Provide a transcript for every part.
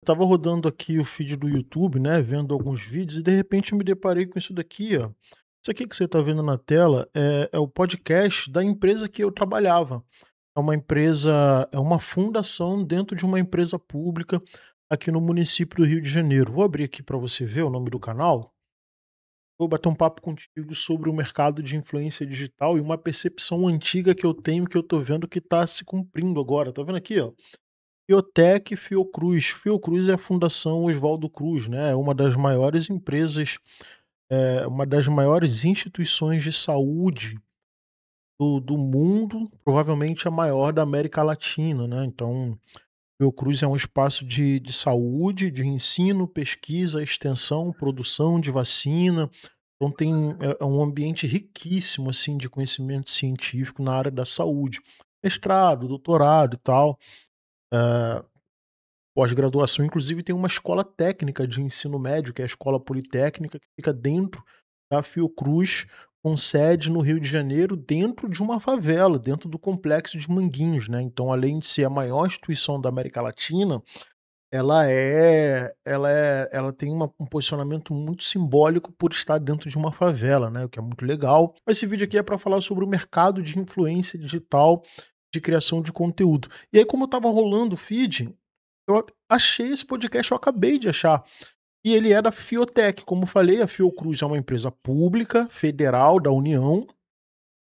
Estava rodando aqui o feed do YouTube, né, vendo alguns vídeos e de repente eu me deparei com isso daqui, ó. Isso aqui que você está vendo na tela é o podcast da empresa que eu trabalhava. É uma empresa, é uma fundação dentro de uma empresa pública aqui no município do Rio de Janeiro. Vou abrir aqui para você ver o nome do canal. Vou bater um papo contigo sobre o mercado de influência digital e uma percepção antiga que eu tenho, que eu tô vendo que está se cumprindo agora. Tá vendo aqui, ó? Biotech Fiocruz. Fiocruz é a Fundação Oswaldo Cruz, né, é uma das maiores empresas, uma das maiores instituições de saúde do mundo, provavelmente a maior da América Latina, né, então, Fiocruz é um espaço de saúde, de ensino, pesquisa, extensão, produção de vacina, então tem é um ambiente riquíssimo, assim, de conhecimento científico na área da saúde. Mestrado, doutorado e tal. eh Pós-graduação, inclusive tem uma escola técnica de ensino médio, que é a Escola Politécnica, que fica dentro da Fiocruz, com sede no Rio de Janeiro, dentro de uma favela, dentro do complexo de Manguinhos, né. Então, além de ser a maior instituição da América Latina, ela tem um posicionamento muito simbólico por estar dentro de uma favela, né, o que é muito legal. Esse vídeo aqui é para falar sobre o mercado de influência digital, de criação de conteúdo. E aí, como eu estava rolando o feed, eu achei esse podcast, eu acabei de achar. E ele é da Fiotec, como falei, a Fiocruz é uma empresa pública, federal da União,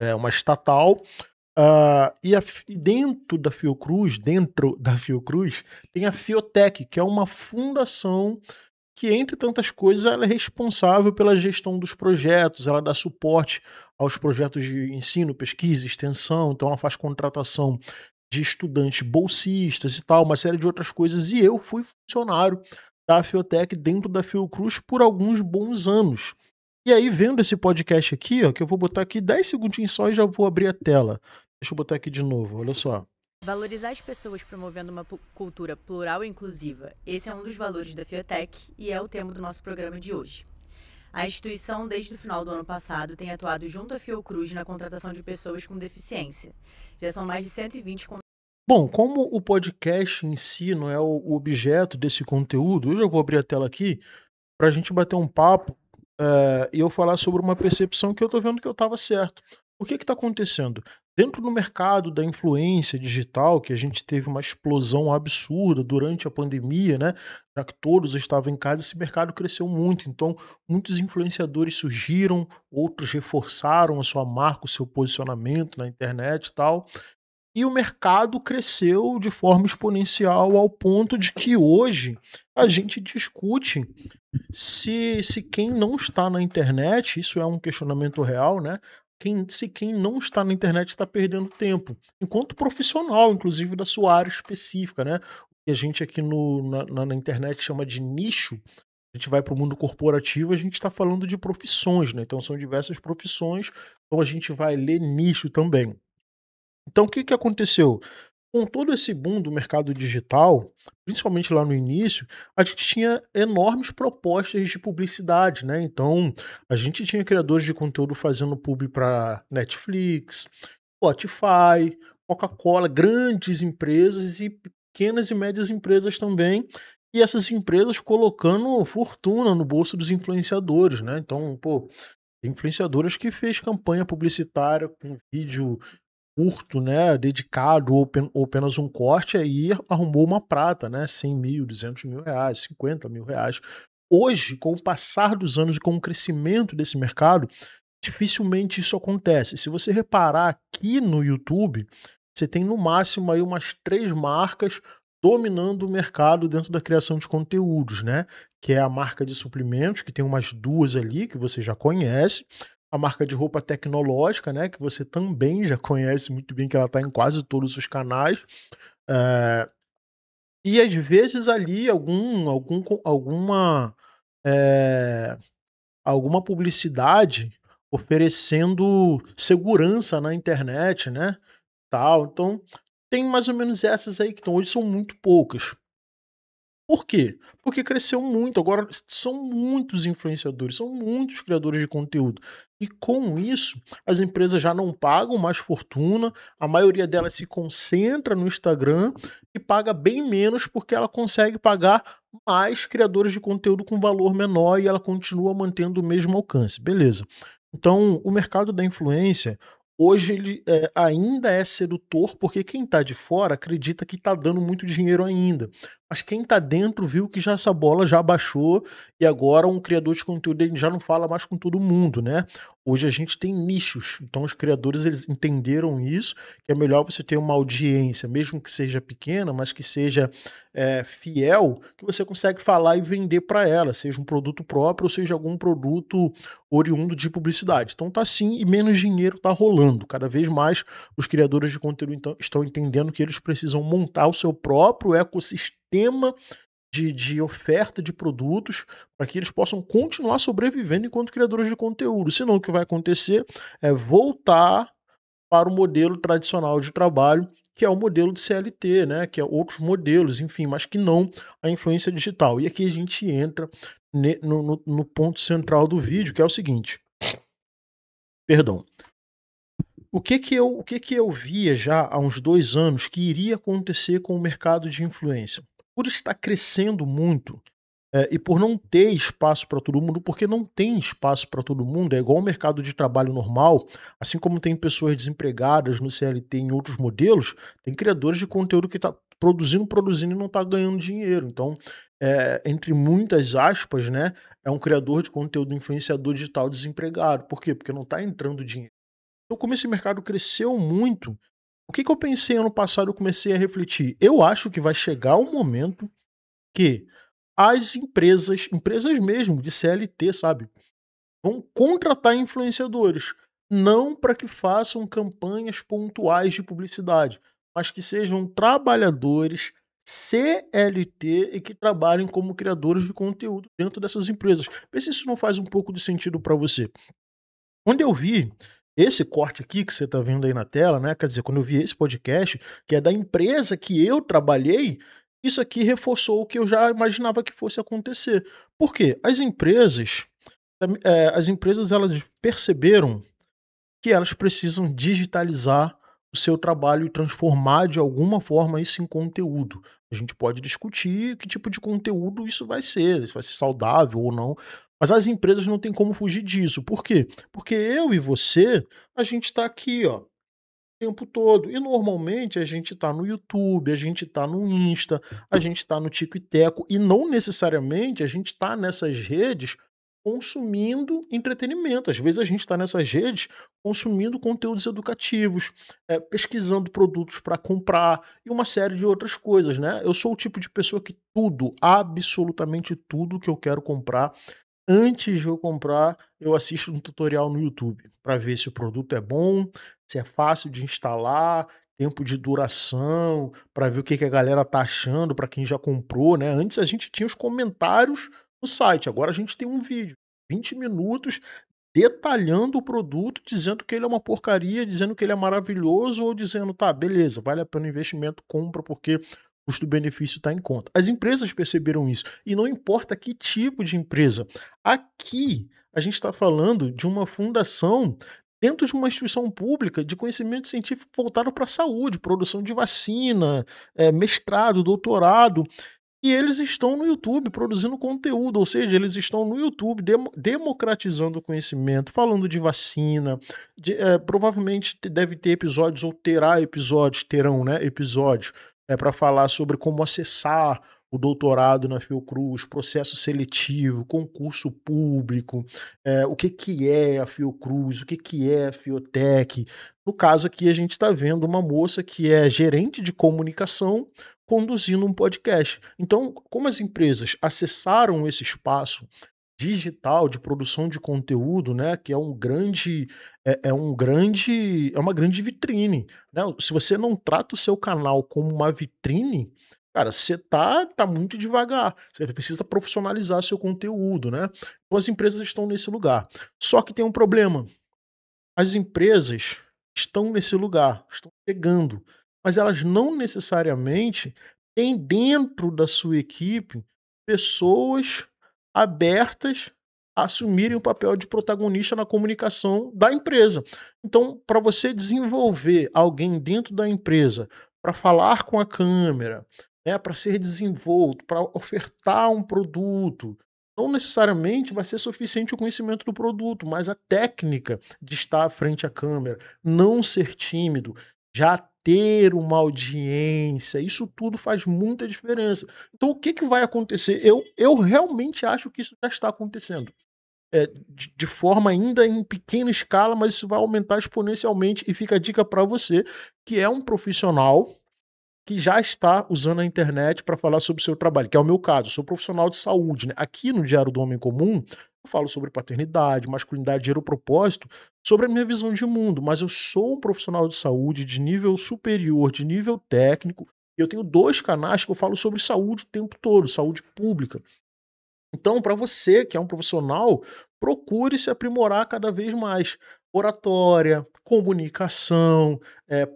é uma estatal, e dentro da Fiocruz, tem a Fiotec, que é uma fundação que, entre tantas coisas, ela é responsável pela gestão dos projetos, ela dá suporte aos projetos de ensino, pesquisa, extensão, então ela faz contratação de estudantes bolsistas e tal, uma série de outras coisas, e eu fui funcionário da Fiotec dentro da Fiocruz por alguns bons anos. E aí, vendo esse podcast aqui, ó, que eu vou botar aqui 10 segundinhos só e já vou abrir a tela. Deixa eu botar aqui de novo, olha só. Valorizar as pessoas promovendo uma cultura plural e inclusiva. Esse é um dos valores da Fiotec e é o tema do nosso programa de hoje. A instituição, desde o final do ano passado, tem atuado junto à Fiocruz na contratação de pessoas com deficiência. Já são mais de 120. Bom, como o podcast em si não é o objeto desse conteúdo, eu já vou abrir a tela aqui para a gente bater um papo, e eu falar sobre uma percepção que eu tô vendo que eu estava certo. O que está acontecendo? Dentro do mercado da influência digital, que a gente teve uma explosão absurda durante a pandemia, né? Já que todos estavam em casa, esse mercado cresceu muito. Então, muitos influenciadores surgiram, outros reforçaram a sua marca, o seu posicionamento na internet e tal. E o mercado cresceu de forma exponencial ao ponto de que hoje a gente discute se quem não está na internet, isso é um questionamento real, né? Se quem não está na internet está perdendo tempo, enquanto profissional, inclusive da sua área específica, né? O que a gente aqui na internet chama de nicho, a gente vai para o mundo corporativo, a gente está falando de profissões, né? Então são diversas profissões, então a gente vai ler nicho também. Então o que que aconteceu? Com todo esse boom do mercado digital, principalmente lá no início, a gente tinha enormes propostas de publicidade, né, então, a gente tinha criadores de conteúdo fazendo publi para Netflix, Spotify, Coca-Cola, grandes empresas e pequenas e médias empresas também, e essas empresas colocando fortuna no bolso dos influenciadores, né, então, pô, tem influenciadores que fez campanha publicitária com vídeo curto, né, dedicado ou apenas um corte, aí arrumou uma prata, né, 100.000, R$ 200.000, R$ 50.000. Hoje, com o passar dos anos e com o crescimento desse mercado, dificilmente isso acontece. Se você reparar aqui no YouTube, você tem no máximo aí umas 3 marcas dominando o mercado dentro da criação de conteúdos, né, que é a marca de suplementos, que tem umas 2 ali que você já conhece, a marca de roupa tecnológica, né, que você também já conhece muito bem, que ela está em quase todos os canais, eh, e às vezes ali eh, alguma publicidade oferecendo segurança na internet, né, tal. Então, tem mais ou menos essas aí que estão hoje são muito poucas. Por quê? Porque cresceu muito, agora são muitos influenciadores, são muitos criadores de conteúdo. E com isso, as empresas já não pagam mais fortuna, a maioria delas se concentra no Instagram e paga bem menos porque ela consegue pagar mais criadores de conteúdo com valor menor e ela continua mantendo o mesmo alcance, beleza. Então, o mercado da influência, hoje ele, ainda é sedutor, porque quem está de fora acredita que está dando muito dinheiro ainda, mas quem está dentro viu que já essa bola já baixou e agora um criador de conteúdo ele já não fala mais com todo mundo, né. Hoje a gente tem nichos, então os criadores eles entenderam isso, que é melhor você ter uma audiência, mesmo que seja pequena, mas que seja, fiel, que você consegue falar e vender para ela, seja um produto próprio ou seja algum produto oriundo de publicidade. Então tá assim e menos dinheiro tá rolando. Cada vez mais os criadores de conteúdo então estão entendendo que eles precisam montar o seu próprio ecossistema de oferta de produtos para que eles possam continuar sobrevivendo enquanto criadores de conteúdo. Senão o que vai acontecer é voltar para o modelo tradicional de trabalho, que é o modelo de CLT, né, que é outros modelos, enfim, mas que não a influência digital. E aqui a gente entra no ponto central do vídeo, que é o seguinte, perdão. O que que eu via já há uns 2 anos que iria acontecer com o mercado de influência? Por estar crescendo muito, e por não ter espaço para todo mundo, porque não tem espaço para todo mundo, é igual o mercado de trabalho normal, assim como tem pessoas desempregadas no CLT em outros modelos, tem criadores de conteúdo que está produzindo e não está ganhando dinheiro. Então, entre muitas aspas, né, é um criador de conteúdo influenciador digital desempregado. Por quê? Porque não está entrando dinheiro. Então, como esse mercado cresceu muito, o que que eu pensei ano passado, eu comecei a refletir, eu acho que vai chegar o momento que as empresas mesmo de CLT, sabe, vão contratar influenciadores, não para que façam campanhas pontuais de publicidade, mas que sejam trabalhadores CLT e que trabalhem como criadores de conteúdo dentro dessas empresas. Vê se isso não faz um pouco de sentido para você. Quando eu vi esse corte aqui que você está vendo aí na tela, né, quer dizer, quando eu vi esse podcast, que é da empresa que eu trabalhei, isso aqui reforçou o que eu já imaginava que fosse acontecer. Por quê? As empresas elas perceberam que elas precisam digitalizar o seu trabalho e transformar de alguma forma isso em conteúdo. A gente pode discutir que tipo de conteúdo isso vai ser, se vai ser saudável ou não, mas as empresas não têm como fugir disso. Por quê? Porque eu e você, a gente está aqui, ó, o tempo todo. E normalmente a gente está no YouTube, a gente está no Insta, a gente está no Tico e Teco, e não necessariamente a gente está nessas redes consumindo entretenimento. Às vezes a gente está nessas redes consumindo conteúdos educativos, pesquisando produtos para comprar e uma série de outras coisas, né? Eu sou o tipo de pessoa que tudo, absolutamente tudo que eu quero comprar, antes de eu comprar, eu assisto um tutorial no YouTube para ver se o produto é bom, se é fácil de instalar, tempo de duração, para ver o que que a galera tá achando, para quem já comprou, né. Antes a gente tinha os comentários no site, agora a gente tem um vídeo, 20 minutos detalhando o produto, dizendo que ele é uma porcaria, dizendo que ele é maravilhoso ou dizendo: "Tá, beleza, vale a pena o investimento, compra porque custo-benefício está em conta". As empresas perceberam isso, e não importa que tipo de empresa. Aqui, a gente está falando de uma fundação dentro de uma instituição pública de conhecimento científico voltado para a saúde, produção de vacina, mestrado, doutorado, e eles estão no YouTube produzindo conteúdo, ou seja, eles estão no YouTube democratizando o conhecimento, falando de vacina, provavelmente deve ter episódios ou terá episódios, terão, né, episódios, para falar sobre como acessar o doutorado na Fiocruz, processo seletivo, concurso público, o que que é a Fiocruz, o que que é a Fiotec. No caso aqui a gente está vendo uma moça que é gerente de comunicação conduzindo um podcast. Então, como as empresas acessaram esse espaço digital de produção de conteúdo, né, que é uma grande vitrine, né. Se você não trata o seu canal como uma vitrine, cara, você tá muito devagar, você precisa profissionalizar seu conteúdo, né. Então as empresas estão nesse lugar. Só que tem um problema, as empresas estão nesse lugar, estão chegando, mas elas não necessariamente têm dentro da sua equipe pessoas abertas a assumirem o papel de protagonista na comunicação da empresa. Então, para você desenvolver alguém dentro da empresa para falar com a câmera, né, para ser desenvolto, para ofertar um produto. Não necessariamente vai ser suficiente o conhecimento do produto, mas a técnica de estar à frente à câmera, não ser tímido, já ter uma audiência, isso tudo faz muita diferença. Então o que que vai acontecer? Eu realmente acho que isso já está acontecendo. De forma ainda em pequena escala, mas isso vai aumentar exponencialmente e fica a dica para você, que é um profissional que já está usando a internet para falar sobre o seu trabalho, que é o meu caso, eu sou profissional de saúde, né. Aqui no Diário do Homem Comum, eu falo sobre paternidade, masculinidade, dinheiro, propósito, sobre a minha visão de mundo, mas eu sou um profissional de saúde de nível superior, de nível técnico, e eu tenho 2 canais que eu falo sobre saúde o tempo todo, saúde pública. Então, para você que é um profissional, procure se aprimorar cada vez mais. Oratória, comunicação,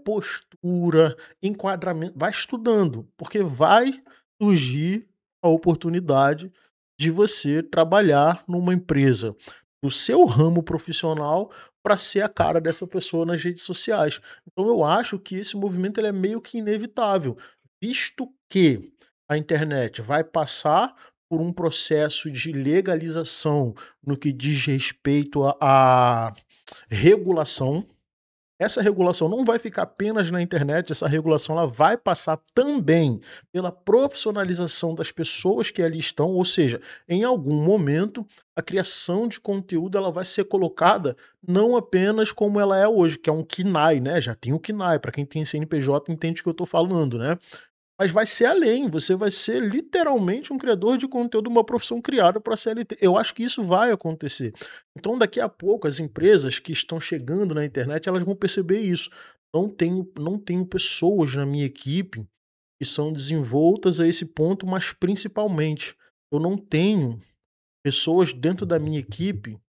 postura, enquadramento. Vai estudando, porque vai surgir a oportunidade de você trabalhar numa empresa do seu ramo profissional para ser a cara dessa pessoa nas redes sociais. Então, eu acho que esse movimento ele é meio que inevitável, visto que a internet vai passar por um processo de legalização no que diz respeito à regulação. Essa regulação não vai ficar apenas na internet, essa regulação ela vai passar também pela profissionalização das pessoas que ali estão, ou seja, em algum momento a criação de conteúdo ela vai ser colocada não apenas como ela é hoje, que é um KNAI, né? Já tem o KNAI, para quem tem CNPJ entende o que eu estou falando, né? Mas vai ser além, você vai ser literalmente um criador de conteúdo, uma profissão criada para CLT. Eu acho que isso vai acontecer. Então, daqui a pouco, as empresas que estão chegando na internet, elas vão perceber isso. Não tenho pessoas na minha equipe que são desenvoltas a esse ponto, mas principalmente, eu não tenho pessoas dentro da minha equipe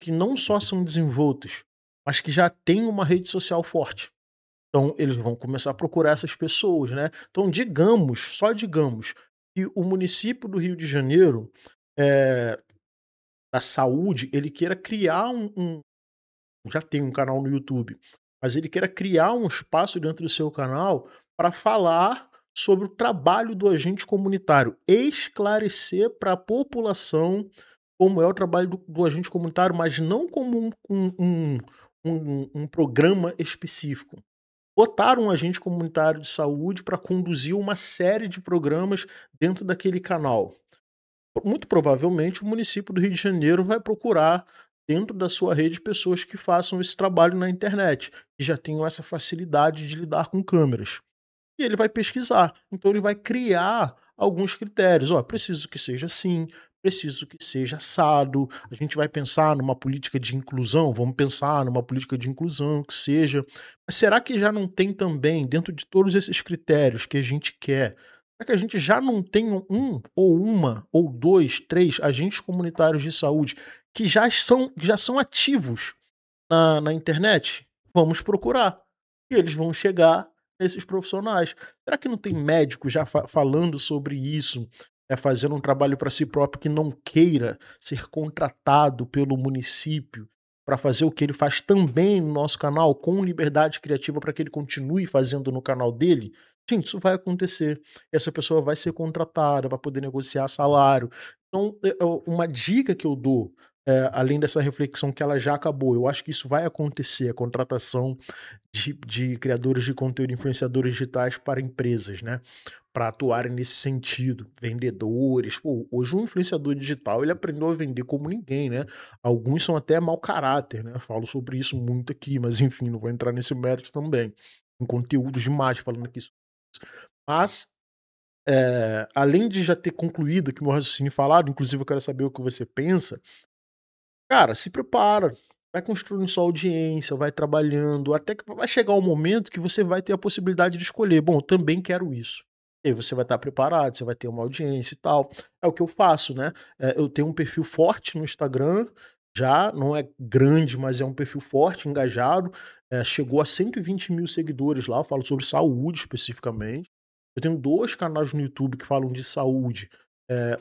que não só são desenvoltas, mas que já têm uma rede social forte. Então, eles vão começar a procurar essas pessoas, né. Então, digamos, só digamos, que o município do Rio de Janeiro, eh, da saúde, ele queira criar já tem um canal no YouTube, mas ele queira criar um espaço dentro do seu canal para falar sobre o trabalho do agente comunitário, esclarecer para a população como é o trabalho do agente comunitário, mas não como um programa específico. Botar um agente comunitário de saúde para conduzir uma série de programas dentro daquele canal. Muito provavelmente o município do Rio de Janeiro vai procurar dentro da sua rede pessoas que façam esse trabalho na internet, que já tenham essa facilidade de lidar com câmeras. E ele vai pesquisar. Então ele vai criar alguns critérios. Ó, preciso que seja assim, preciso que seja assado. A gente vai pensar numa política de inclusão, vamos pensar numa política de inclusão que seja. Mas será que já não tem também, dentro de todos esses critérios que a gente quer, será que a gente já não tem um ou uma ou dois, três agentes comunitários de saúde que já são ativos na internet? Vamos procurar. E eles vão chegar nesses profissionais. Será que não tem médico já falando sobre isso, fazendo um trabalho para si próprio que não queira ser contratado pelo município para fazer o que ele faz também no nosso canal, com liberdade criativa para que ele continue fazendo no canal dele? Gente, isso vai acontecer. Essa pessoa vai ser contratada, vai poder negociar salário. Então, uma dica que eu dou, além dessa reflexão que ela já acabou, eu acho que isso vai acontecer, a contratação de criadores de conteúdo, influenciadores digitais para empresas, né, para atuarem nesse sentido, vendedores. Pô, hoje um influenciador digital ele aprendeu a vender como ninguém, né, alguns são até mau caráter, né, falo sobre isso muito aqui, mas enfim, não vou entrar nesse mérito também, em conteúdos demais falando aqui. Mas, além de já ter concluído aqui meu raciocínio falado, inclusive eu quero saber o que você pensa. Cara, se prepara, vai construindo sua audiência, vai trabalhando, até que vai chegar um momento que você vai ter a possibilidade de escolher: "Bom, eu também quero isso". E aí você vai estar preparado, você vai ter uma audiência e tal. É o que eu faço, né. Eu tenho um perfil forte no Instagram, já não é grande, mas é um perfil forte, engajado, chegou a 120.000 seguidores lá, eu falo sobre saúde especificamente. Eu tenho 2 canais no YouTube que falam de saúde,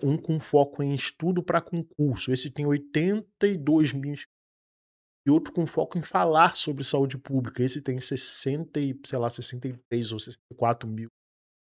um com foco em estudo para concurso, esse tem 82.000 e outro com foco em falar sobre saúde pública. Esse tem 60 e, sei lá, 63 ou 64 mil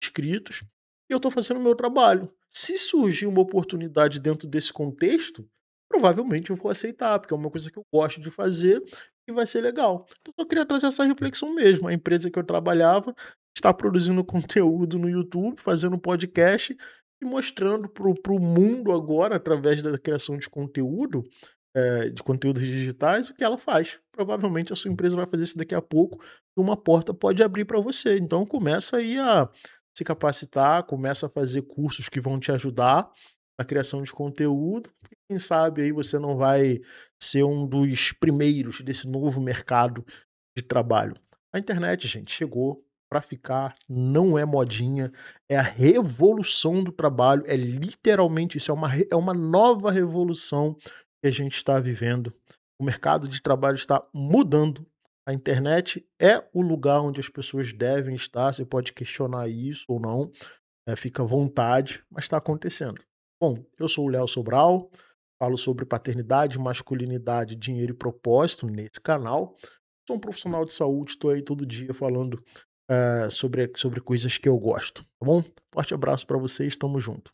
inscritos, e eu estou fazendo o meu trabalho. Se surgir uma oportunidade dentro desse contexto, provavelmente eu vou aceitar, porque é uma coisa que eu gosto de fazer e vai ser legal. Então eu queria trazer essa reflexão mesmo. A empresa que eu trabalhava está produzindo conteúdo no YouTube, fazendo um podcast e mostrando para o mundo agora, através da criação de conteúdos digitais, o que ela faz. Provavelmente a sua empresa vai fazer isso daqui a pouco e uma porta pode abrir para você. Então começa aí a se capacitar, começa a fazer cursos que vão te ajudar na criação de conteúdo. Quem sabe aí você não vai ser um dos primeiros desse novo mercado de trabalho. A internet, gente, chegou para ficar, não é modinha, é a revolução do trabalho, é literalmente isso, é uma nova revolução que a gente está vivendo. O mercado de trabalho está mudando. A internet é o lugar onde as pessoas devem estar. Você pode questionar isso ou não, fica à vontade, mas está acontecendo. Bom, eu sou o Léo Sobral, falo sobre paternidade, masculinidade, dinheiro e propósito nesse canal. Sou um profissional de saúde, estou aí todo dia falando sobre coisas que eu gosto, tá bom? Forte abraço para vocês, tamo junto.